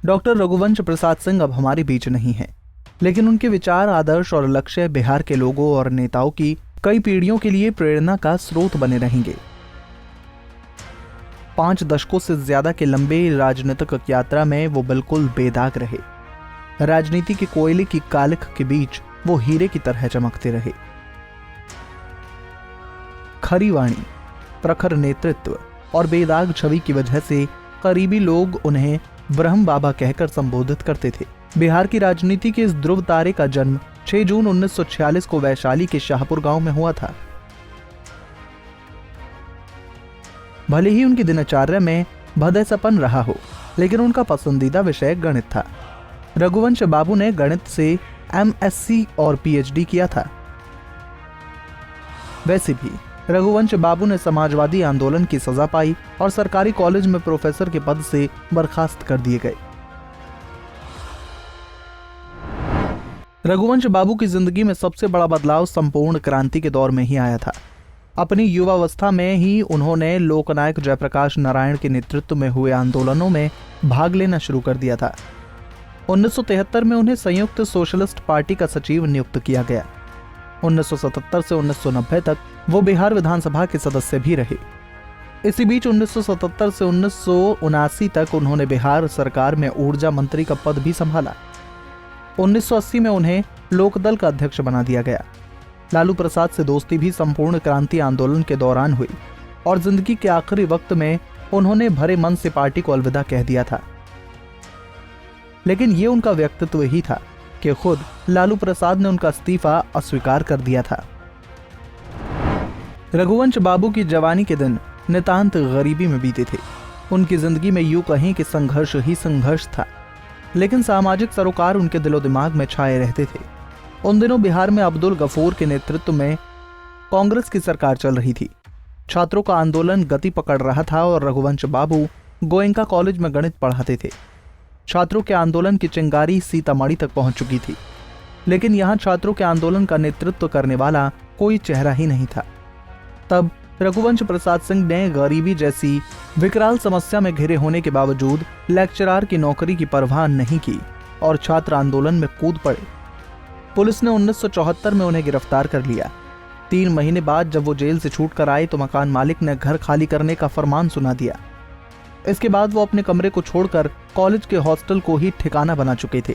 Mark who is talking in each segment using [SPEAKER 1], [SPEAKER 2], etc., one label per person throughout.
[SPEAKER 1] Doctor Raghuvansh Prasad Singh अब हमारे बीच नहीं है, लेकिन उनके विचार, आदर्श और लक्ष्य बिहार के लोगों और नेताओं की कई पीढ़ियों के लिए प्रेरणा का स्रोत बने रहेंगे। 5 दशकों से ज्यादा के लंबे राजनीतिक यात्रा में वो बिल्कुल बेदाग रहे। राजनीति के कोयले की कालिख के बीच वो हीरे की तरह चमकते रहे। खरी वाणी, प्रखर नेतृत्व और बेदाग छवि की वजह से करीबी लोग उन्हें ब्रह्म बाबा कहकर संबोधित करते थे। बिहार की राजनीति के इस ध्रुव तारे का जन्म 6 जून 1946 को वैशाली के शाहपुर गांव में हुआ था। भले ही उनकी दिनचर्या में भदयसपन रहा हो, लेकिन उनका पसंदीदा विषय गणित था। रघुवंश बाबू ने गणित से MSc और PhD किया था। वैसे भी रघुवंश बाबू ने समाजवादी आंदोलन की सजा पाई और सरकारी कॉलेज में प्रोफेसर के पद से बर्खास्त कर दिए गए। रघुवंश बाबू की जिंदगी में सबसे बड़ा बदलाव संपूर्ण क्रांति के दौर में ही आया था। अपनी युवावस्था में ही उन्होंने लोकनायक जयप्रकाश नारायण के नेतृत्व में हुए आंदोलनों में भाग लेना शुरू कर दिया था। 1973 में उन्हें संयुक्त सोशलिस्ट पार्टी का सचिव नियुक्त किया गया। 1977 से 1990 तक वो बिहार विधानसभा के सदस्य भी रहे। इसी बीच 1977 से 1979 तक उन्होंने बिहार सरकार में ऊर्जा मंत्री का पद भी संभाला। 1980 में उन्हें लोकदल का अध्यक्ष बना दिया गया। लालू प्रसाद से दोस्ती भी संपूर्ण क्रांति आंदोलन के दौरान हुई और जिंदगी के आखिरी वक्त में उन्होंने भरे मन से पार्टी को अलविदा कह दिया था। लेकिन ये उनका व्यक्तित्व ही था कि खुद लालू प्रसाद ने उनका इस्तीफा अस्वीकार कर दिया था। रघुवंश बाबू की जवानी के दिन नितांत गरीबी में बीते थे। उनकी जिंदगी में यूं कहीं कि संघर्ष ही संघर्ष था, लेकिन सामाजिक सरोकार उनके दिलो दिमाग में छाए रहते थे। उन दिनों बिहार में अब्दुल गफूर के नेतृत्व में कांग्रेस की सरकार चल रही थी। छात्रों का आंदोलन गति पकड़ रहा था और रघुवंश बाबू गोयनका कॉलेज में गणित पढ़ाते थे। छात्रों के आंदोलन की चिंगारी सीतामढ़ी तक पहुंच चुकी थी, लेकिन यहां छात्रों के आंदोलन का नेतृत्व करने वाला कोई चेहरा ही नहीं था। तब रघुवंश प्रसाद सिंह ने गरीबी जैसी विकराल समस्या में घिरे होने के बावजूद लेक्चरर की नौकरी की परवाह नहीं की और छात्र आंदोलन में कूद पड़े। पुलिस ने 1974 में उन्हें गिरफ्तार कर लिया। 3 महीने बाद जब वो जेल से छूटकर आए तो मकान मालिक ने घर खाली करने का फरमान सुना दिया। इसके बाद वो अपने कमरे को छोड़कर कॉलेज के हॉस्टल को ही ठिकाना बना चुके थे।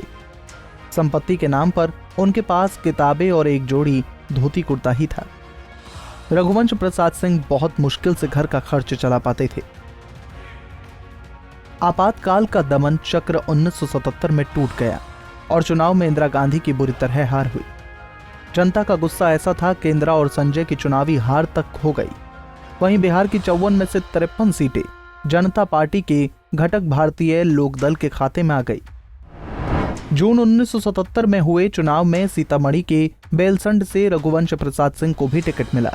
[SPEAKER 1] संपत्ति के नाम पर उनके पास किताबें और एक जोड़ी धोती कुर्ता ही था। रघुवंश प्रसाद सिंह बहुत मुश्किल से घर का खर्च चला पाते थे। आपातकाल का दमन चक्र 1977 में टूट गया और चुनाव में इंदिरा गांधी की बुरी तरह हार हुई। जनता का गुस्सा ऐसा था कि इंदिरा और संजय की चुनावी हार तक हो गई। वहीं बिहार की 54 में से 53 सीटें जनता पार्टी के घटक भारतीय लोकदल के खाते में आ गई। जून 1977 में हुए चुनाव में सीतामढ़ी के बेलसंड से रघुवंश प्रसाद सिंह को भी टिकट मिला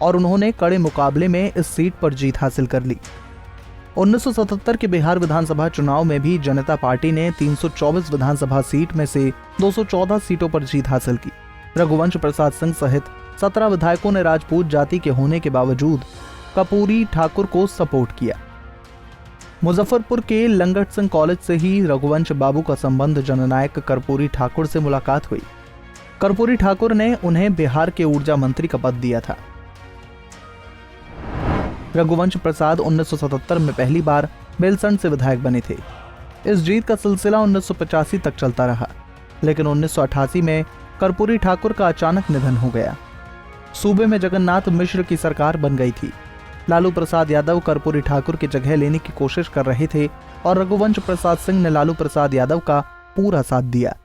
[SPEAKER 1] और उन्होंने कड़े मुकाबले में इस सीट पर जीत हासिल कर ली। 1977 के बिहार विधानसभा चुनाव में भी जनता पार्टी ने 324 विधानसभा सीट में से 214 सीटों पर जीत हासिल की। रघुवंश प्रसाद सिंह सहित 17 विधायकों ने राजपूत जाति के होने के बावजूद कर्पूरी ठाकुर को सपोर्ट किया। मुजफ्फरपुर के लंगट सिंह कॉलेज से ही रघुवंश बाबू का संबंध जननायक कर्पूरी ठाकुर से मुलाकात हुई। कर्पूरी ठाकुर ने उन्हें बिहार के ऊर्जा मंत्री का पद दिया था। रघुवंश प्रसाद 1977 में पहली बार बेलसंड से विधायक बने थे। इस जीत का सिलसिला 1985 तक चलता रहा, लेकिन 1988 में कर्पूरी ठाकुर का अचानक निधन हो गया। सूबे में जगन्नाथ मिश्र की सरकार बन गई थी। लालू प्रसाद यादव कर्पूरी ठाकुर की जगह लेने की कोशिश कर रहे थे और रघुवंश प्रसाद सिंह ने लालू प्रसाद यादव का पूरा साथ दिया।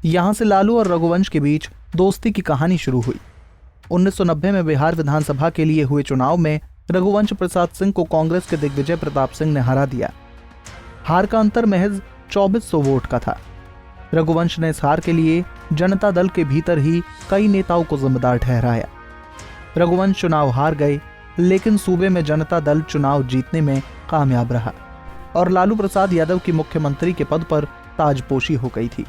[SPEAKER 1] यहां से लालू और रघुवंश के बीच दोस्ती की कहानी शुरू हुई। 1990 में बिहार विधानसभा के लिए हुए चुनाव में रघुवंश प्रसाद सिंह को कांग्रेस के दिग्विजय प्रताप सिंह ने हरा दिया। हार का अंतर महज 2400 वोट का था। रघुवंश ने इस हार के लिए जनता दल के भीतर ही कई नेताओं को जिम्मेदार ठहराया। रघुवंश चुनाव हार गए, लेकिन सूबे में जनता दल चुनाव जीतने में कामयाब रहा और लालू प्रसाद यादव की मुख्यमंत्री के पद पर ताजपोशी हो गई थी।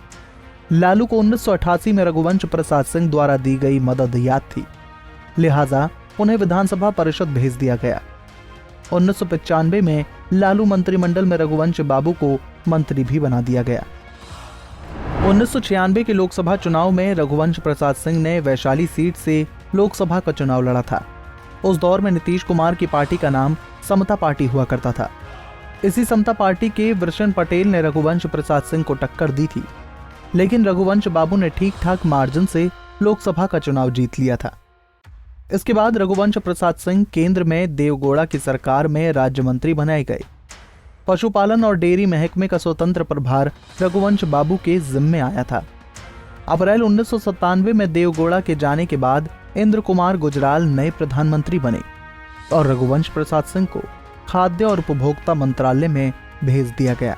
[SPEAKER 1] लालू को 1988 में रघुवंश प्रसाद सिंह द्वारा दी गई मदद याद थी, लिहाजा उन्हें विधानसभा परिषद भेज दिया गया। 1995 में लालू मंत्रिमंडल में रघुवंश बाबू को मंत्री भी बना दिया गया। 1996 के लोकसभा चुनाव में रघुवंश प्रसाद सिंह ने वैशाली सीट से लोकसभा का चुनाव लड़ा था। उस दौर में नीतीश कुमार की पार्टी का नाम समता पार्टी हुआ करता था। इसी समता पार्टी के वृषण पटेल ने रघुवंश प्रसाद सिंह को टक्कर दी थी, लेकिन रघुवंश बाबू ने ठीक ठाक मार्जिन से लोकसभा का चुनाव जीत लिया था। इसके बाद रघुवंश प्रसाद सिंह केंद्र में देवगौड़ा की सरकार में राज्य मंत्री बनाए गए। पशुपालन और डेयरी महकमे का स्वतंत्र प्रभार रघुवंश बाबू के जिम्मे आया था। अप्रैल 1997 में देवगौड़ा के जाने के बाद इंद्र कुमार गुजराल नए प्रधानमंत्री बने और रघुवंश प्रसाद सिंह को खाद्य और उपभोक्ता मंत्रालय में भेज दिया गया।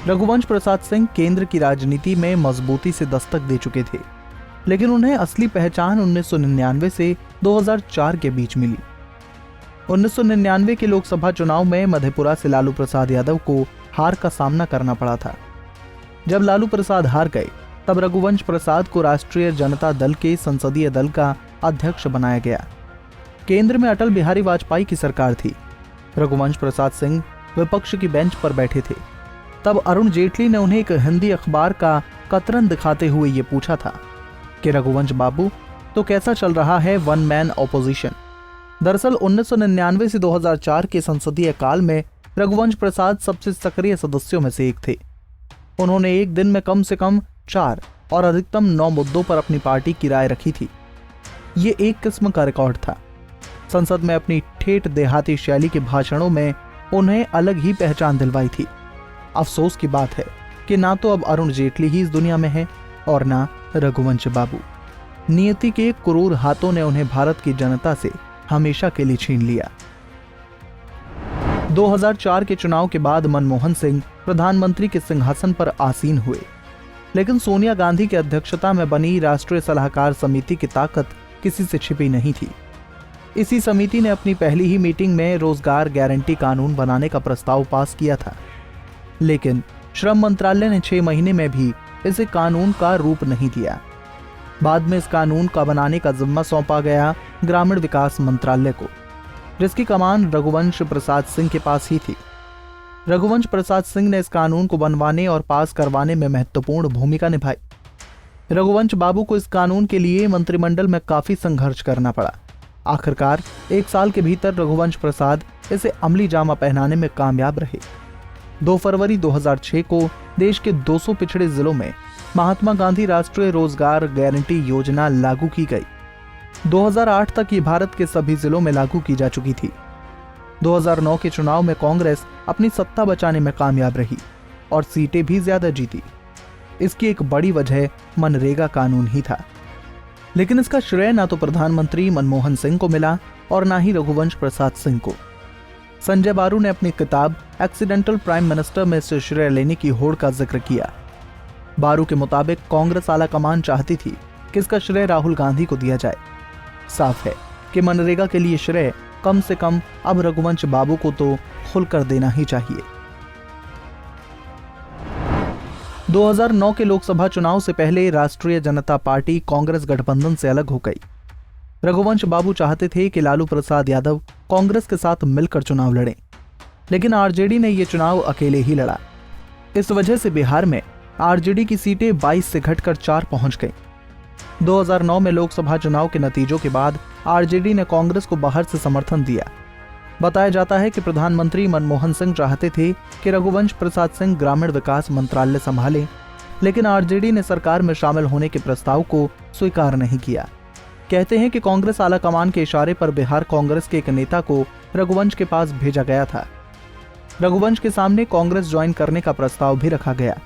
[SPEAKER 1] रघुवंश प्रसाद सिंह केंद्र की राजनीति में मजबूती से दस्तक दे चुके थे, लेकिन उन्हें असली पहचान 1999 से 2004 के बीच मिली। 1999 के लोकसभा चुनाव में मधेपुरा से लालू प्रसाद यादव को हार का सामना करना पड़ा था। जब लालू प्रसाद हार गए, तब रघुवंश प्रसाद को राष्ट्रीय जनता दल के संसदीय दल का अध्यक्ष बनाया गया। केंद्र में अटल बिहारी वाजपेयी की सरकार थी। रघुवंश प्रसाद सिंह विपक्ष की बेंच पर बैठे थे। तब अरुण जेटली ने उन्हें एक हिंदी अखबार का कतरन दिखाते हुए ये पूछा था कि रघुवंश बाबू, तो कैसा चल रहा है वन मैन ऑपोजिशन। दरअसल 1999 से 2004 के संसदीय काल में रघुवंश प्रसाद सबसे सक्रिय सदस्यों में से एक थे। उन्होंने एक दिन में कम से कम 4 और अधिकतम 9 मुद्दों पर अपनी पार्टी की राय रखी थी। ये एक किस्म का रिकॉर्ड था। संसद में अपनी ठेठ देहाती शैली के भाषणों में उन्हें अलग ही पहचान दिलवाई थी। अफसोस की बात है कि ना तो अब अरुण जेटली ही इस दुनिया में है और ना रघुवंश बाबू। नियति के क्रूर हाथों ने उन्हें भारत की जनता से हमेशा के लिए छीन लिया। 2004 के चुनाव के बाद मनमोहन सिंह प्रधानमंत्री के सिंहासन पर आसीन हुए, लेकिन सोनिया गांधी की अध्यक्षता में बनी राष्ट्रीय सलाहकार समिति की ताकत किसी से छिपी नहीं थी। इसी समिति ने अपनी पहली ही मीटिंग में रोजगार गारंटी कानून बनाने का प्रस्ताव पास किया था, लेकिन श्रम मंत्रालय ने 6 महीने में भी इसे कानून का रूप नहीं दिया। बाद में इस कानून का बनाने का जिम्मा सौंपा गया ग्रामीण विकास मंत्रालय को, जिसकी कमान रघुवंश प्रसाद सिंह के पास ही थी। रघुवंश प्रसाद सिंह ने इस कानून को बनवाने और पास करवाने में महत्वपूर्ण भूमिका निभाई। रघुवंश बाबू को इस कानून के लिए मंत्रिमंडल में काफी संघर्ष करना पड़ा। आखिरकार 1 साल के भीतर रघुवंश प्रसाद इसे अमली जामा पहनाने में कामयाब रहे। 2 फरवरी 2006 को देश के 200 पिछड़े जिलों में महात्मा गांधी राष्ट्रीय रोजगार गारंटी योजना लागू की गई। 2008 तक ये भारत के सभी जिलों में लागू की जा चुकी थी। 2009 के चुनाव में कांग्रेस अपनी सत्ता बचाने में कामयाब रही और सीटें भी ज्यादा जीती। इसकी एक बड़ी वजह मनरेगा कानून ही था, लेकिन इसका श्रेय ना तो प्रधानमंत्री मनमोहन सिंह को मिला और ना ही रघुवंश प्रसाद सिंह को। संजय बारू ने अपनी किताब एक्सीडेंटल प्राइम मिनिस्टर में इसे श्रेय लेने की होड़ का जिक्र किया। बारू के मुताबिक कांग्रेस आला कमान चाहती थी कि इसका श्रेय राहुल गांधी को दिया जाए। साफ है कि मनरेगा के लिए श्रेय कम से कम अब रघुवंश बाबू को तो खुलकर देना ही चाहिए। 2009 के लोकसभा चुनाव से पहले राष्ट्रीय जनता पार्टी कांग्रेस गठबंधन से अलग हो गई। रघुवंश बाबू चाहते थे कि लालू प्रसाद यादव कांग्रेस के साथ मिलकर चुनाव लड़ें, लेकिन आरजेडी ने यह चुनाव अकेले ही लड़ा। इस वजह से बिहार में आरजेडी की सीटें 22 से घटकर 4 पहुंच गईं। 2009 में लोकसभा चुनाव के नतीजों के बाद आरजेडी ने कांग्रेस को बाहर से समर्थन दिया। बताया जाता है कि प्रधानमंत्री मनमोहन सिंह चाहते थे कि रघुवंश प्रसाद सिंह ग्रामीण विकास मंत्रालय संभालें, लेकिन आरजेडी ने सरकार में शामिल होने के प्रस्ताव को स्वीकार नहीं किया। कहते हैं कि कांग्रेस आला कमान के इशारे पर बिहार कांग्रेस के एक नेता को रघुवंश के पास भेजा गया था। रघुवंश के सामने कांग्रेस ज्वाइन करने का प्रस्ताव भी रखा गया,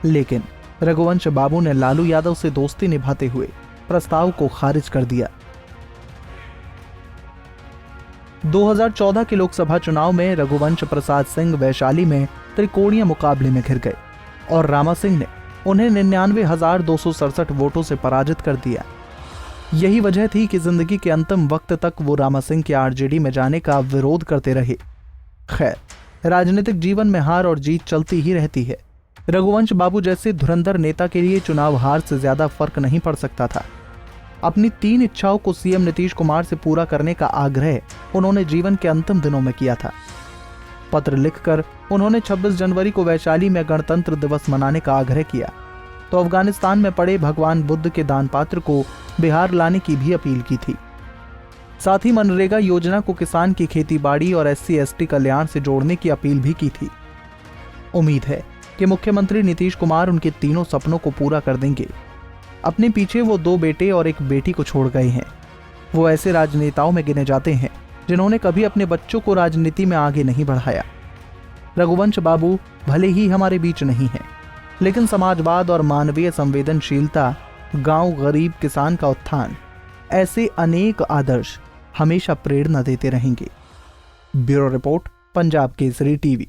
[SPEAKER 1] लेकिन रघुवंश बाबू ने लालू यादव से दोस्ती निभाते हुए प्रस्ताव को खारिज कर दिया। 2014 के लोकसभा चुनाव में रघुवंश प्रसाद सिंह वैशाली में त्रिकोणीय मुकाबले में घिर गए और रामा सिंह ने उन्हें 99,267 वोटों से पराजित कर दिया। यही वजह थी कि जिंदगी के अंतिम वक्त तक वो रामा सिंह के आरजेडी में जाने का विरोध करते रहे। खैर, राजनीतिक जीवन में हार और जीत चलती ही रहती है। रघुवंश बाबू जैसे धुरंधर नेता के लिए चुनाव हार से ज्यादा फर्क नहीं पड़ सकता था। अपनी 3 इच्छाओं को सीएम नीतीश कुमार से पूरा करने का आग्रह उन्होंने जीवन के अंतिम दिनों में किया था। पत्र लिखकर उन्होंने 26 जनवरी को वैशाली में गणतंत्र दिवस मनाने का आग्रह किया तो अफगानिस्तान में पड़े भगवान बुद्ध के दान पात्र को बिहार लाने की भी अपील की थी। साथ ही मनरेगा योजना को किसान की खेती-बाड़ी और SC/ST कल्याण से जोड़ने की अपील भी की थी। उम्मीद है कि मुख्यमंत्री नीतीश कुमार उनके तीनों सपनों को पूरा कर देंगे। अपने पीछे वो 2 बेटे और एक बेटी को छोड़ गए हैं। वो ऐसे राजनेताओं में गिने जाते हैं जिन्होंने कभी अपने बच्चों को राजनीति में आगे नहीं बढ़ाया। रघुवंश बाबू भले ही हमारे बीच नहीं है, लेकिन समाजवाद और मानवीय संवेदनशीलता, गांव गरीब किसान का उत्थान, ऐसे अनेक आदर्श हमेशा प्रेरणा देते रहेंगे। Bureau report, Punjab Kesari TV.